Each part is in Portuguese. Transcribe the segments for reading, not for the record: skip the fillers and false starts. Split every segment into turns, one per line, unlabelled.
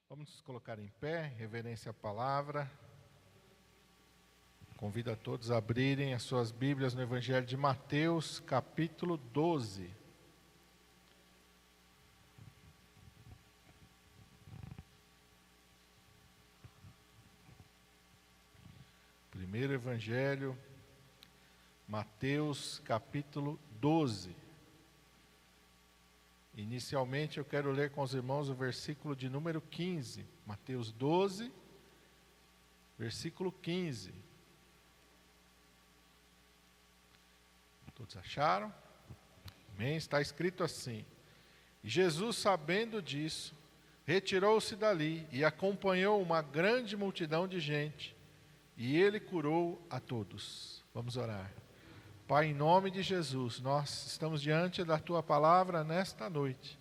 Vamos nos colocar em pé, em reverência à palavra. Convido a todos a abrirem as suas Bíblias no Evangelho de Mateus, capítulo 12. Primeiro Evangelho, Mateus, capítulo 12. Inicialmente eu quero ler com os irmãos o versículo de número 15. Mateus 12, versículo 15. Todos acharam? Amém? Está escrito assim: E Jesus, sabendo disso, retirou-se dali e acompanhou uma grande multidão de gente, e ele curou a todos. Vamos orar. Pai, em nome de Jesus, nós estamos diante da Tua palavra nesta noite.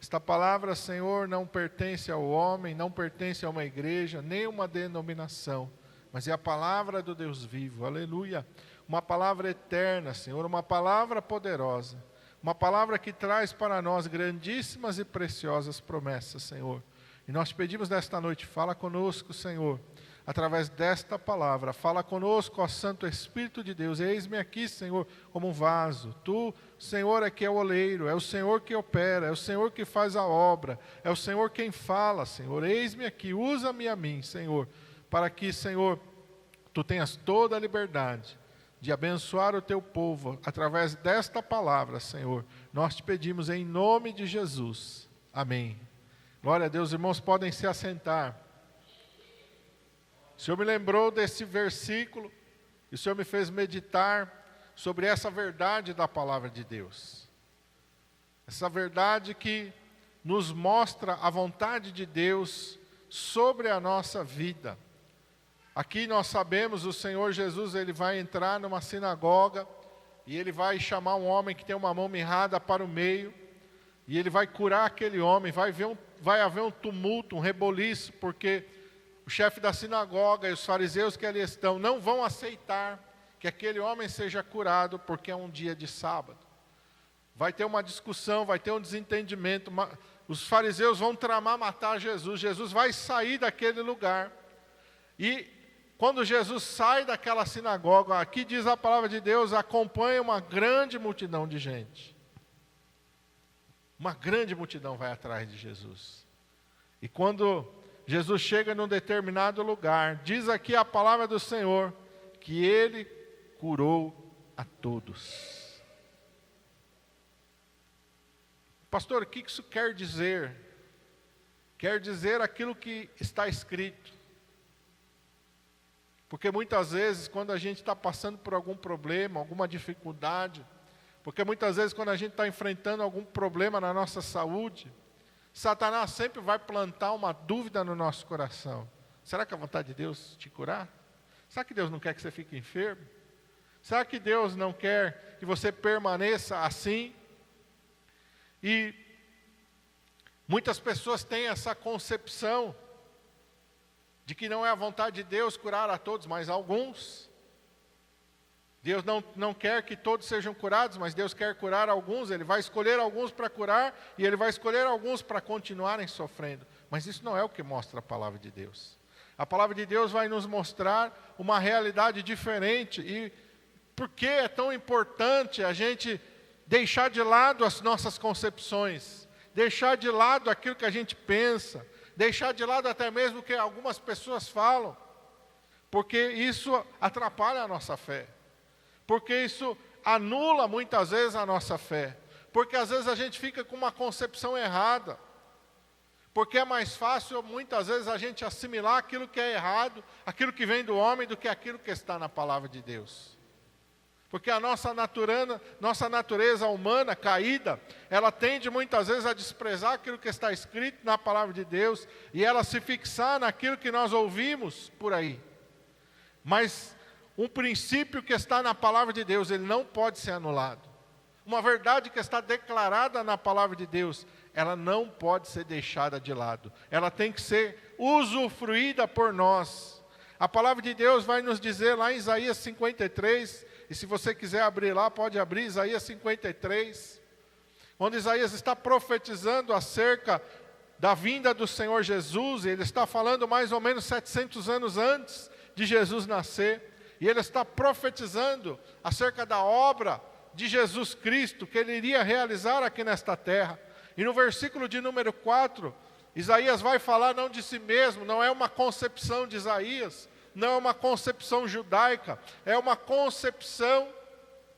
Esta palavra, Senhor, não pertence ao homem, não pertence a uma igreja, nem uma denominação, mas é a palavra do Deus vivo, aleluia. Uma palavra eterna, Senhor, uma palavra poderosa, uma palavra que traz para nós grandíssimas e preciosas promessas, Senhor. E nós te pedimos nesta noite, fala conosco, Senhor, através desta palavra, fala conosco, ó Santo Espírito de Deus. Eis-me aqui, Senhor, como um vaso. Tu, Senhor, é que é o oleiro, é o Senhor que opera, é o Senhor que faz a obra, é o Senhor quem fala, Senhor. Eis-me aqui, usa-me a mim, Senhor, para que, Senhor, Tu tenhas toda a liberdade de abençoar o Teu povo através desta palavra, Senhor. Nós te pedimos em nome de Jesus. Amém. Glória a Deus, irmãos, podem se assentar. O Senhor me lembrou desse versículo, e o Senhor me fez meditar sobre essa verdade da palavra de Deus. Essa verdade que nos mostra a vontade de Deus sobre a nossa vida. Aqui nós sabemos, o Senhor Jesus, Ele vai entrar numa sinagoga, e Ele vai chamar um homem que tem uma mão mirrada para o meio, e Ele vai curar aquele homem. Vai haver um tumulto, um reboliço, porque o chefe da sinagoga e os fariseus que ali estão não vão aceitar que aquele homem seja curado porque é um dia de sábado. Vai ter uma discussão, vai ter um desentendimento. Os fariseus vão tramar matar Jesus. Jesus vai sair daquele lugar. E quando Jesus sai daquela sinagoga, aqui diz a palavra de Deus, acompanha uma grande multidão de gente. Uma grande multidão vai atrás de Jesus. E quando Jesus chega num determinado lugar, diz aqui a palavra do Senhor, que Ele curou a todos. Pastor, o que isso quer dizer? Quer dizer aquilo que está escrito. Porque muitas vezes, quando a gente está passando por algum problema, alguma dificuldade, porque muitas vezes quando a gente está enfrentando algum problema na nossa saúde, Satanás sempre vai plantar uma dúvida no nosso coração. Será que é a vontade de Deus te curar? Será que Deus não quer que você fique enfermo? Será que Deus não quer que você permaneça assim? E muitas pessoas têm essa concepção de que não é a vontade de Deus curar a todos, mas alguns. Deus não quer que todos sejam curados, mas Deus quer curar alguns. Ele vai escolher alguns para curar e Ele vai escolher alguns para continuarem sofrendo. Mas isso não é o que mostra a palavra de Deus. A palavra de Deus vai nos mostrar uma realidade diferente. E por que é tão importante a gente deixar de lado as nossas concepções, deixar de lado aquilo que a gente pensa, deixar de lado até mesmo o que algumas pessoas falam, porque isso atrapalha a nossa fé. Porque isso anula muitas vezes a nossa fé. Porque às vezes a gente fica com uma concepção errada. Porque é mais fácil muitas vezes a gente assimilar aquilo que é errado, aquilo que vem do homem, do que aquilo que está na palavra de Deus. Porque a nossa natureza humana caída, ela tende muitas vezes a desprezar aquilo que está escrito na palavra de Deus, e ela se fixar naquilo que nós ouvimos por aí. Mas um princípio que está na palavra de Deus, ele não pode ser anulado. Uma verdade que está declarada na palavra de Deus, ela não pode ser deixada de lado. Ela tem que ser usufruída por nós. A palavra de Deus vai nos dizer lá em Isaías 53, e se você quiser abrir lá, pode abrir Isaías 53, onde Isaías está profetizando acerca da vinda do Senhor Jesus. Ele está falando mais ou menos 700 anos antes de Jesus nascer. E ele está profetizando acerca da obra de Jesus Cristo que ele iria realizar aqui nesta terra. E no versículo de número 4, Isaías vai falar não de si mesmo, não é uma concepção de Isaías, não é uma concepção judaica, é uma concepção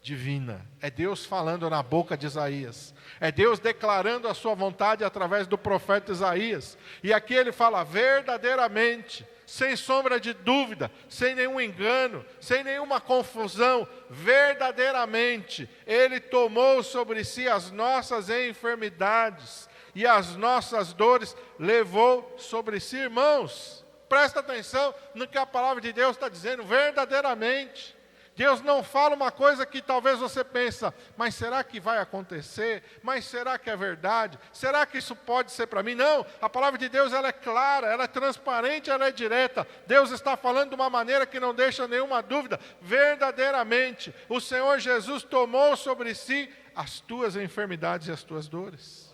divina. É Deus falando na boca de Isaías. É Deus declarando a sua vontade através do profeta Isaías. E aqui ele fala verdadeiramente, sem sombra de dúvida, sem nenhum engano, sem nenhuma confusão, verdadeiramente, Ele tomou sobre si as nossas enfermidades e as nossas dores levou sobre si. Irmãos, presta atenção no que a palavra de Deus está dizendo, verdadeiramente. Deus não fala uma coisa que talvez você pensa, mas será que vai acontecer? Mas será que é verdade? Será que isso pode ser para mim? Não, a palavra de Deus ela é clara, ela é transparente, ela é direta. Deus está falando de uma maneira que não deixa nenhuma dúvida. Verdadeiramente, o Senhor Jesus tomou sobre si as tuas enfermidades e as tuas dores.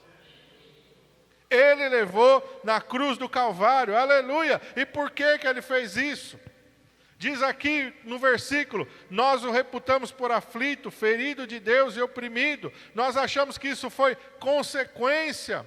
Ele levou na cruz do Calvário, aleluia. E por que Ele fez isso? Diz aqui no versículo, nós o reputamos por aflito, ferido de Deus e oprimido. Nós achamos que isso foi consequência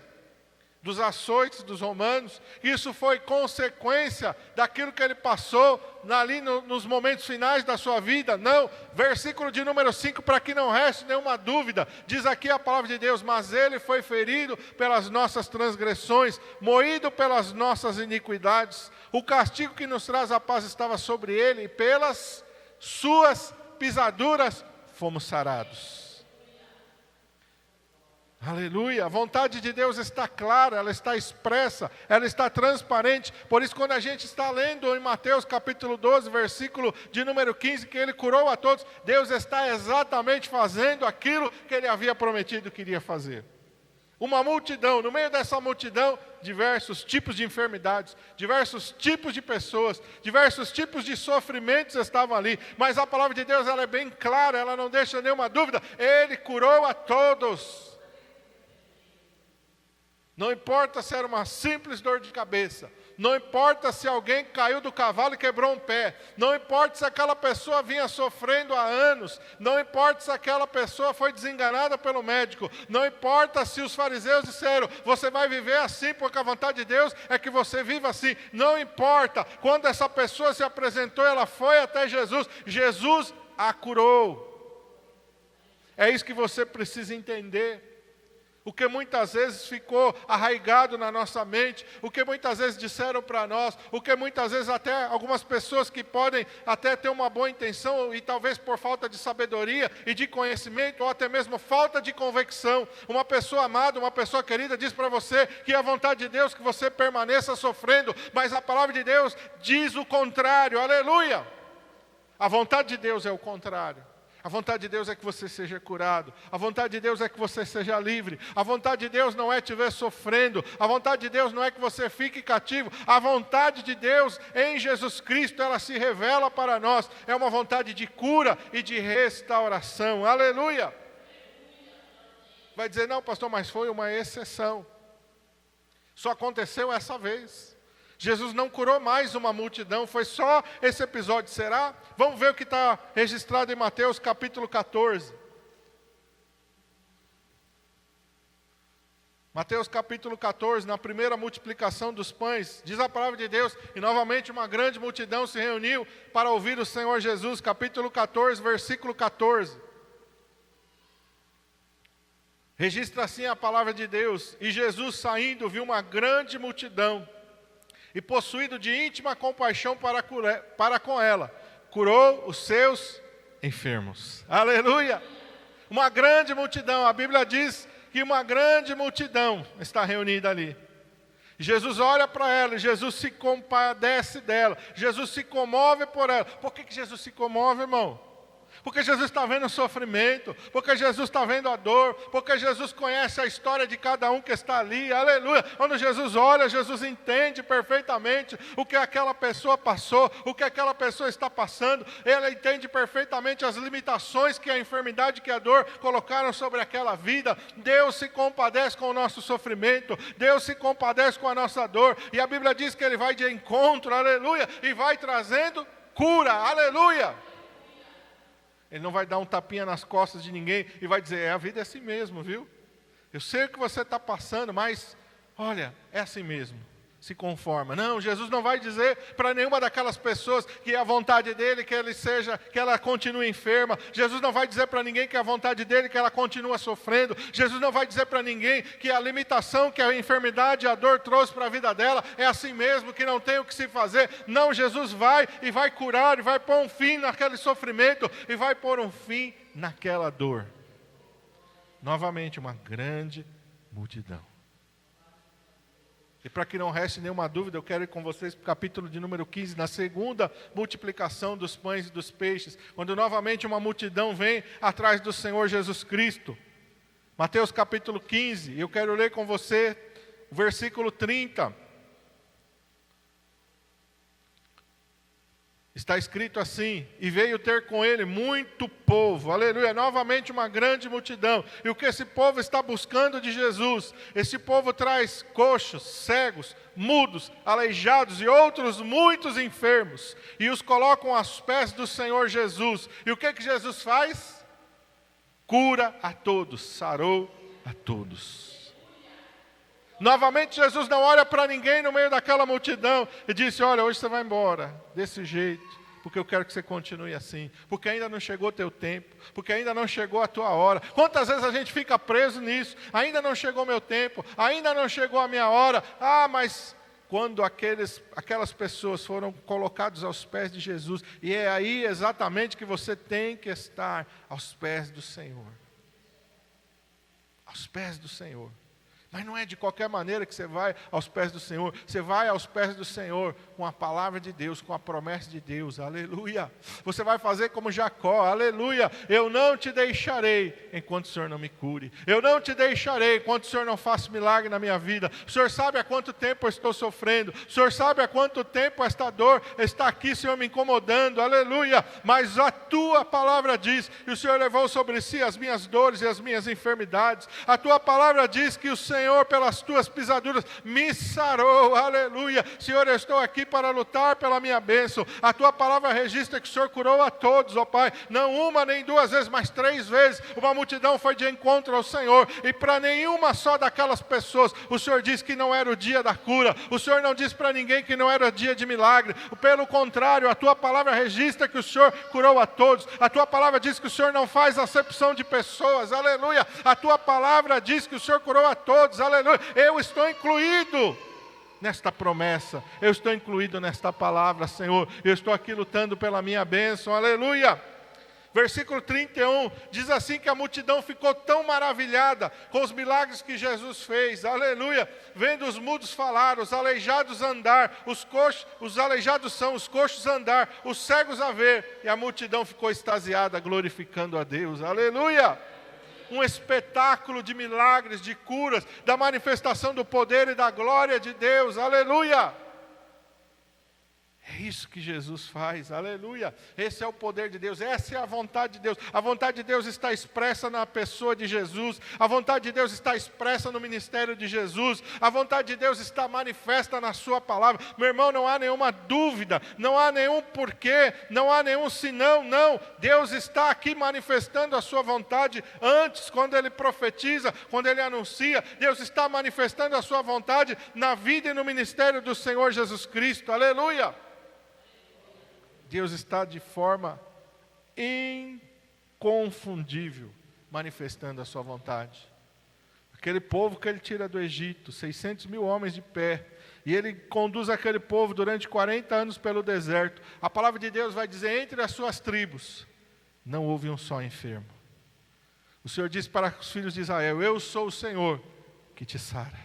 dos açoites dos romanos. Isso foi consequência daquilo que ele passou ali nos momentos finais da sua vida. Não, versículo de número 5, para que não reste nenhuma dúvida. Diz aqui a palavra de Deus, mas ele foi ferido pelas nossas transgressões, moído pelas nossas iniquidades. O castigo que nos traz a paz estava sobre ele, e pelas suas pisaduras fomos sarados. Aleluia, a vontade de Deus está clara, ela está expressa, ela está transparente. Por isso, quando a gente está lendo em Mateus capítulo 12, versículo de número 15, que ele curou a todos, Deus está exatamente fazendo aquilo que ele havia prometido que iria fazer. Uma multidão, no meio dessa multidão, diversos tipos de enfermidades, diversos tipos de pessoas, diversos tipos de sofrimentos estavam ali. Mas a palavra de Deus ela é bem clara, ela não deixa nenhuma dúvida. Ele curou a todos. Não importa se era uma simples dor de cabeça. Não importa se alguém caiu do cavalo e quebrou um pé. Não importa se aquela pessoa vinha sofrendo há anos. Não importa se aquela pessoa foi desenganada pelo médico. Não importa se os fariseus disseram, você vai viver assim porque a vontade de Deus é que você viva assim. Não importa. Quando essa pessoa se apresentou, ela foi até Jesus. Jesus a curou. É isso que você precisa entender. O que muitas vezes ficou arraigado na nossa mente, o que muitas vezes disseram para nós, o que muitas vezes até algumas pessoas que podem até ter uma boa intenção e talvez por falta de sabedoria e de conhecimento ou até mesmo falta de convicção, uma pessoa amada, uma pessoa querida diz para você que é a vontade de Deus que você permaneça sofrendo, mas a palavra de Deus diz o contrário, aleluia! A vontade de Deus é o contrário. A vontade de Deus é que você seja curado. A vontade de Deus é que você seja livre. A vontade de Deus não é te ver sofrendo. A vontade de Deus não é que você fique cativo. A vontade de Deus em Jesus Cristo, ela se revela para nós. É uma vontade de cura e de restauração. Aleluia! Vai dizer, não, pastor, mas foi uma exceção. Só aconteceu essa vez. Jesus não curou mais uma multidão, foi só esse episódio, será? Vamos ver o que está registrado em Mateus capítulo 14. Mateus capítulo 14, na primeira multiplicação dos pães, diz a palavra de Deus, e novamente uma grande multidão se reuniu para ouvir o Senhor Jesus, capítulo 14, versículo 14. Registra assim a palavra de Deus, e Jesus saindo viu uma grande multidão, e possuído de íntima compaixão para com ela, curou os seus enfermos. Aleluia! Uma grande multidão, a Bíblia diz que uma grande multidão está reunida ali. Jesus olha para ela, Jesus se compadece dela, Jesus se comove por ela. Por que Jesus se comove, irmão? Porque Jesus está vendo o sofrimento, porque Jesus está vendo a dor, porque Jesus conhece a história de cada um que está ali, aleluia. Quando Jesus olha, Jesus entende perfeitamente o que aquela pessoa passou, o que aquela pessoa está passando, Ele entende perfeitamente as limitações que a enfermidade, que a dor colocaram sobre aquela vida. Deus se compadece com o nosso sofrimento, Deus se compadece com a nossa dor, e a Bíblia diz que Ele vai de encontro, aleluia, e vai trazendo cura, aleluia. Ele não vai dar um tapinha nas costas de ninguém e vai dizer, a vida é assim mesmo, viu? Eu sei o que você está passando, mas, olha, é assim mesmo. Se conforma. Não, Jesus não vai dizer para nenhuma daquelas pessoas que é a vontade dele que ela continue enferma. Jesus não vai dizer para ninguém que é a vontade dele que ela continua sofrendo. Jesus não vai dizer para ninguém que a limitação que a enfermidade e a dor trouxe para a vida dela é assim mesmo, que não tem o que se fazer. Não, Jesus vai e vai curar e vai pôr um fim naquele sofrimento e vai pôr um fim naquela dor. Novamente, uma grande multidão. E para que não reste nenhuma dúvida, eu quero ir com vocês para o capítulo de número 15, na segunda multiplicação dos pães e dos peixes, quando novamente uma multidão vem atrás do Senhor Jesus Cristo. Mateus capítulo 15, eu quero ler com você o versículo 30. Está escrito assim, e veio ter com ele muito povo, aleluia, novamente uma grande multidão. E o que esse povo está buscando de Jesus? Esse povo traz coxos, cegos, mudos, aleijados e outros muitos enfermos, e os colocam aos pés do Senhor Jesus. E o que Jesus faz? Cura a todos, sarou a todos. Novamente Jesus não olha para ninguém no meio daquela multidão e disse, olha, hoje você vai embora, desse jeito, porque eu quero que você continue assim, porque ainda não chegou o teu tempo, porque ainda não chegou a tua hora. Quantas vezes a gente fica preso nisso? Ainda não chegou o meu tempo, ainda não chegou a minha hora. Mas quando aquelas pessoas foram colocadas aos pés de Jesus, e é aí exatamente que você tem que estar aos pés do Senhor. Aos pés do Senhor. Mas não é de qualquer maneira que você vai aos pés do Senhor. Você vai aos pés do Senhor com a palavra de Deus, com a promessa de Deus. Aleluia. Você vai fazer como Jacó. Aleluia. Eu não te deixarei enquanto o Senhor não me cure. Eu não te deixarei enquanto o Senhor não faça milagre na minha vida. O Senhor sabe há quanto tempo eu estou sofrendo. O Senhor sabe há quanto tempo esta dor está aqui, Senhor, me incomodando. Aleluia. Mas a tua palavra diz, e o Senhor levou sobre si as minhas dores e as minhas enfermidades. A tua palavra diz que o Senhor, pelas tuas pisaduras, me sarou, aleluia. Senhor, eu estou aqui para lutar pela minha bênção. A tua palavra registra que o Senhor curou a todos, ó Pai, não uma nem duas vezes, mas 3 vezes. Uma multidão foi de encontro ao Senhor, e para nenhuma só daquelas pessoas, o Senhor disse que não era o dia da cura. O Senhor não disse para ninguém que não era o dia de milagre. Pelo contrário, a tua palavra registra que o Senhor curou a todos. A tua palavra diz que o Senhor não faz acepção de pessoas, aleluia. A tua palavra diz que o Senhor curou a todos. Aleluia, eu estou incluído nesta promessa, eu estou incluído nesta palavra, Senhor, eu estou aqui lutando pela minha bênção, aleluia. Versículo 31, diz assim que a multidão ficou tão maravilhada com os milagres que Jesus fez, aleluia, vendo os mudos falar, os aleijados andar, os aleijados são, os coxos andar, os cegos a ver, e a multidão ficou extasiada, glorificando a Deus, aleluia. Um espetáculo de milagres, de curas, da manifestação do poder e da glória de Deus, aleluia. É isso que Jesus faz, aleluia. Esse é o poder de Deus, essa é a vontade de Deus. A vontade de Deus está expressa na pessoa de Jesus. A vontade de Deus está expressa no ministério de Jesus. A vontade de Deus está manifesta na sua palavra. Meu irmão, não há nenhuma dúvida, não há nenhum porquê, não há nenhum senão, não. Deus está aqui manifestando a sua vontade antes, quando Ele profetiza, quando Ele anuncia. Deus está manifestando a sua vontade na vida e no ministério do Senhor Jesus Cristo, aleluia. Deus está de forma inconfundível manifestando a sua vontade. Aquele povo que Ele tira do Egito, 600 mil homens de pé, e Ele conduz aquele povo durante 40 anos pelo deserto. A palavra de Deus vai dizer, entre as suas tribos, não houve um só enfermo. O Senhor disse para os filhos de Israel, eu sou o Senhor que te sara.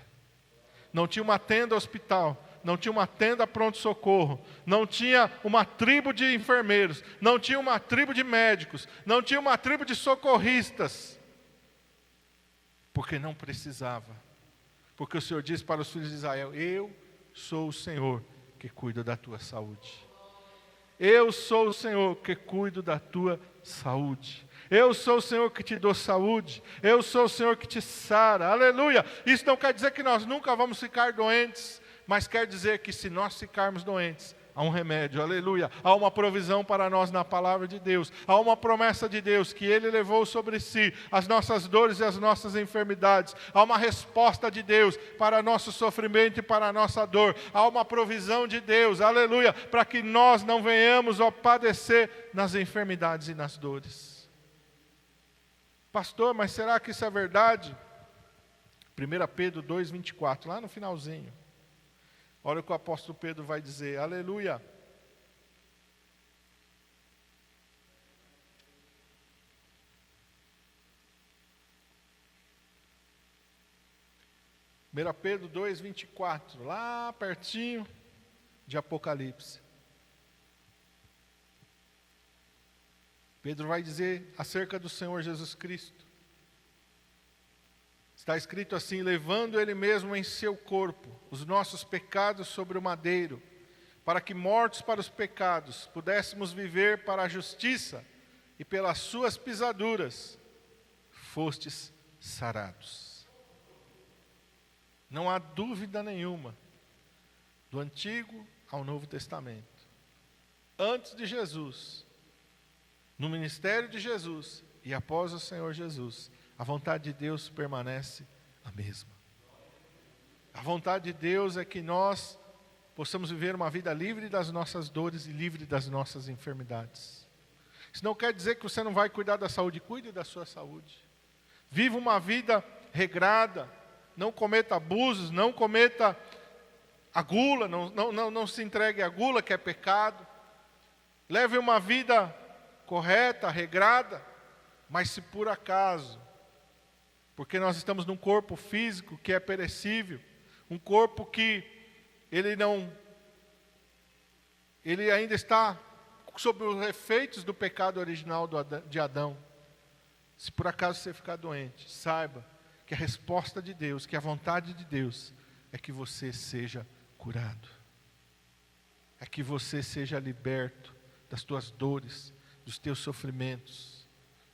Não tinha uma tenda hospital, não tinha uma tenda pronto-socorro, não tinha uma tribo de enfermeiros, não tinha uma tribo de médicos, não tinha uma tribo de socorristas, porque não precisava, porque o Senhor disse para os filhos de Israel: eu sou o Senhor que cuida da tua saúde. Eu sou o Senhor que cuido da tua saúde. Eu sou o Senhor que te dou saúde. Eu sou o Senhor que te sara. Aleluia! Isso não quer dizer que nós nunca vamos ficar doentes, mas quer dizer que se nós ficarmos doentes, há um remédio, aleluia. Há uma provisão para nós na palavra de Deus. Há uma promessa de Deus que Ele levou sobre si as nossas dores e as nossas enfermidades. Há uma resposta de Deus para nosso sofrimento e para a nossa dor. Há uma provisão de Deus, aleluia, para que nós não venhamos a padecer nas enfermidades e nas dores. Pastor, mas será que isso é verdade? 1 Pedro 2,24, lá no finalzinho. Olha o que o apóstolo Pedro vai dizer, aleluia. Pedro 2,24, lá pertinho de Apocalipse. Pedro vai dizer acerca do Senhor Jesus Cristo. Está escrito assim: levando Ele mesmo em seu corpo os nossos pecados sobre o madeiro, para que mortos para os pecados pudéssemos viver para a justiça, e pelas suas pisaduras fostes sarados. Não há dúvida nenhuma, do Antigo ao Novo Testamento, antes de Jesus, no ministério de Jesus e após o Senhor Jesus, a vontade de Deus permanece a mesma. A vontade de Deus é que nós possamos viver uma vida livre das nossas dores e livre das nossas enfermidades. Isso não quer dizer que você não vai cuidar da saúde. Cuide da sua saúde. Viva uma vida regrada. Não cometa abusos, não cometa a gula, não se entregue à gula, que é pecado. Leve uma vida correta, regrada. Mas se por acaso, porque nós estamos num corpo físico que é perecível, um corpo que ele ainda está sob os efeitos do pecado original de Adão. Se por acaso você ficar doente, saiba que a resposta de Deus, que a vontade de Deus é que você seja curado, é que você seja liberto das tuas dores, dos teus sofrimentos,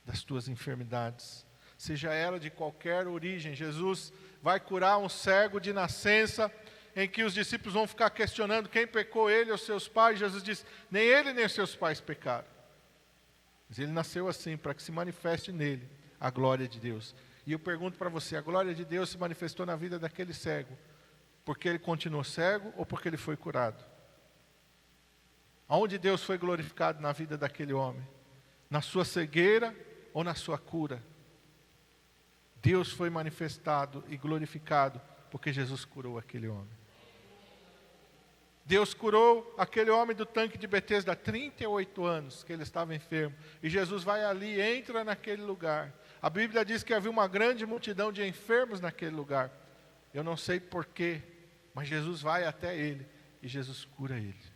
das tuas enfermidades, seja ela de qualquer origem. Jesus vai curar um cego de nascença, em que os discípulos vão ficar questionando quem pecou, ele ou seus pais. Jesus diz: nem ele nem os seus pais pecaram, mas ele nasceu assim, para que se manifeste nele a glória de Deus. E eu pergunto para você, a glória de Deus se manifestou na vida daquele cego, porque ele continuou cego ou porque ele foi curado? Aonde Deus foi glorificado na vida daquele homem? Na sua cegueira ou na sua cura? Deus foi manifestado e glorificado porque Jesus curou aquele homem. Deus curou aquele homem do tanque de Betesda há 38 anos que ele estava enfermo. E Jesus vai ali, entra naquele lugar. A Bíblia diz que havia uma grande multidão de enfermos naquele lugar. Eu não sei porquê, mas Jesus vai até ele e Jesus cura ele.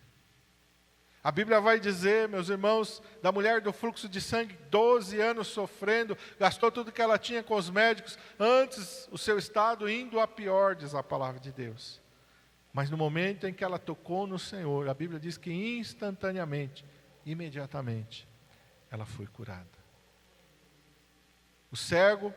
A Bíblia vai dizer, meus irmãos, da mulher do fluxo de sangue, 12 anos sofrendo, gastou tudo que ela tinha com os médicos, antes o seu estado indo a pior, diz a palavra de Deus. Mas no momento em que ela tocou no Senhor, a Bíblia diz que instantaneamente, imediatamente, ela foi curada. O cego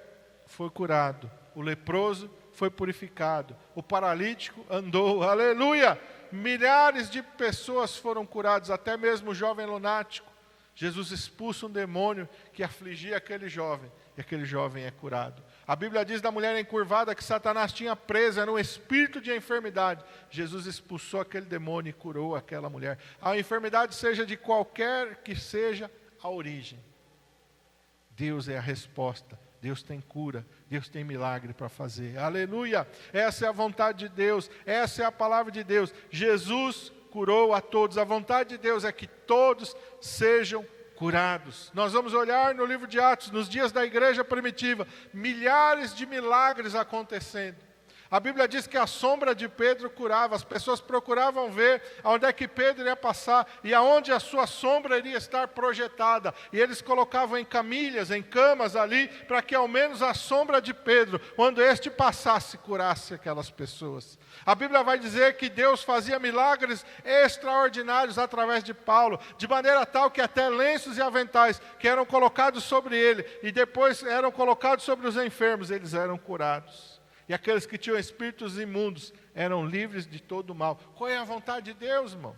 foi curado, o leproso foi purificado, o paralítico andou, aleluia! Milhares de pessoas foram curadas, até mesmo o jovem lunático. Jesus expulsa um demônio que afligia aquele jovem, e aquele jovem é curado. A Bíblia diz da mulher encurvada que Satanás tinha presa, era um espírito de enfermidade. Jesus expulsou aquele demônio e curou aquela mulher. A enfermidade seja de qualquer que seja a origem, Deus é a resposta. Deus tem cura, Deus tem milagre para fazer, aleluia, essa é a vontade de Deus, essa é a palavra de Deus. Jesus curou a todos, a vontade de Deus é que todos sejam curados. Nós vamos olhar no livro de Atos, nos dias da igreja primitiva, milhares de milagres acontecendo. A Bíblia diz que a sombra de Pedro curava, as pessoas procuravam ver aonde é que Pedro ia passar e aonde a sua sombra iria estar projetada. E eles colocavam em camilhas, em camas ali, para que ao menos a sombra de Pedro, quando este passasse, curasse aquelas pessoas. A Bíblia vai dizer que Deus fazia milagres extraordinários através de Paulo, de maneira tal que até lenços e aventais que eram colocados sobre ele e depois eram colocados sobre os enfermos, eles eram curados. E aqueles que tinham espíritos imundos eram livres de todo o mal. Qual é a vontade de Deus, irmão?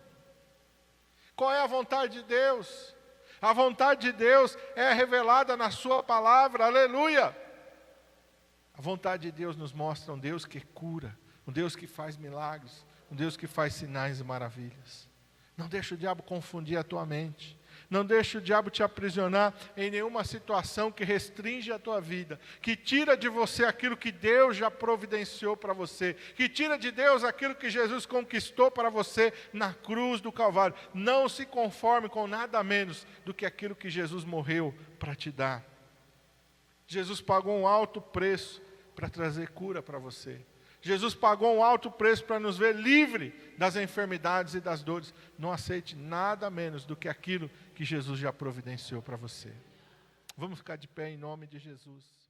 Qual é a vontade de Deus? A vontade de Deus é revelada na sua palavra, aleluia! A vontade de Deus nos mostra um Deus que cura, um Deus que faz milagres, um Deus que faz sinais e maravilhas. Não deixe o diabo confundir a tua mente. Não deixe o diabo te aprisionar em nenhuma situação que restringe a tua vida, que tira de você aquilo que Deus já providenciou para você, que tira de Deus aquilo que Jesus conquistou para você na cruz do Calvário. Não se conforme com nada menos do que aquilo que Jesus morreu para te dar. Jesus pagou um alto preço para trazer cura para você. Jesus pagou um alto preço para nos ver livre das enfermidades e das dores. Não aceite nada menos do que aquilo que Jesus já providenciou para você. Vamos ficar de pé em nome de Jesus.